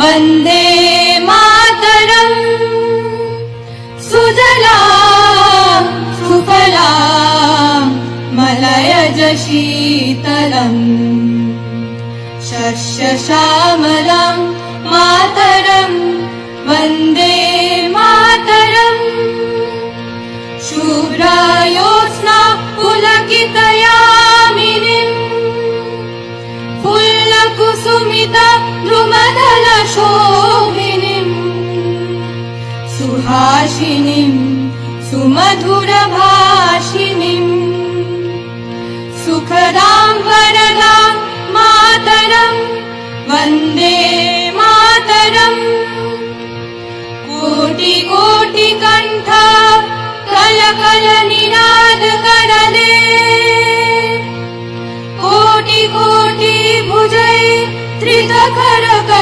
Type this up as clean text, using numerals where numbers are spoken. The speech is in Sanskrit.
वन्दे मातरम् सुजलां सुफलां मलयज शीतलम् शस्यश्यामलां मातरम् वन्दे मातरम् शुभ्रायोत्स्ना पुलकितयामिनीम् फुल्लकुसुमिता द्रुमदलशोभिनीम् सुहासिनीम् सुमधुरभाषिणीम् सुखदां वरदां मातरम् वन्दे मातरम् कोटि कोटि कण्ठा कलकल निनाद करले कोटि कोटि भुजै त्रिदखर